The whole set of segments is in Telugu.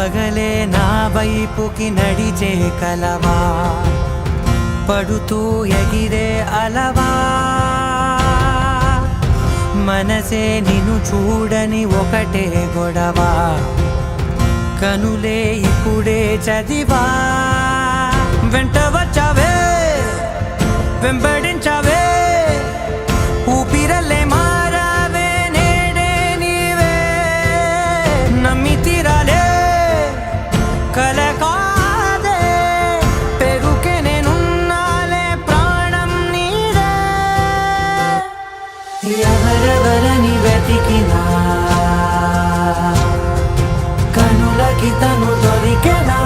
పగలే నా వైపుకి నడిచే కలవా, పడుతూ ఎగిరే అలవా, మనసే నిన్ను చూడని ఒకటే గొడవ, కనులే ఇప్పుడే చదివా. వెంట వచ్చావే వెంబడించావే, ఊపిరల్లే మారావే నేడే నీవే, నమ్మి తీరాలే కల కాదే, పెరుకే నేనున్నాలే ప్రాణం నీదే. ఎవరెవరని వెతికినా కనులకి తను దొరికెనా,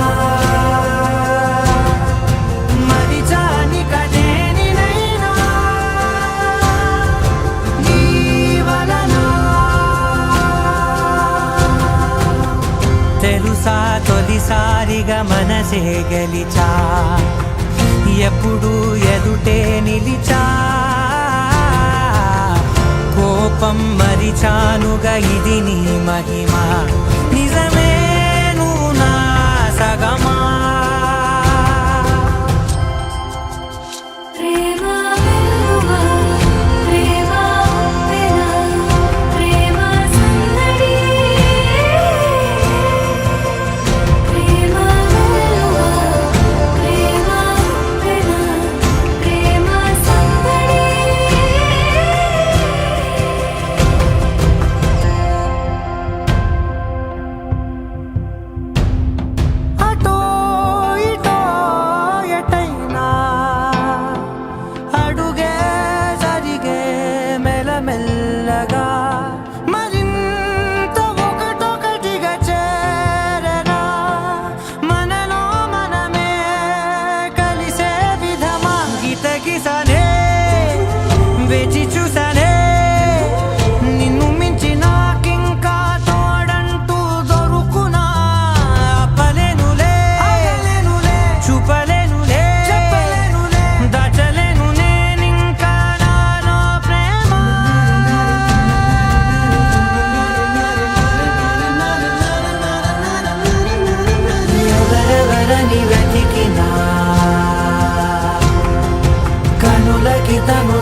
మరిచాని కదేనినైనా నీ వలన. తెలుసా తొలిసారిగా మనసే గెలిచా, ఎప్పుడు ఎదుటే నిలిచా, కోపం మరిచానుగా ఇది నీ మహిమ, నిజమే నువ్వు నా సగమా. మెల్లగా మరింత ఒకటొకటిగా చేరనా, మనలో మనమే కలిసే విధమా. గితగిసనే వేచి చూసానే, నిన్ను మించి నాకింకా తోడంటూ దొరుకునా. అప్పలేనులే చూపలేనులే దాచలేను నేనింకా నాలో ప్రేమ. ఎవరెవరని వెతికినా కనులకి తను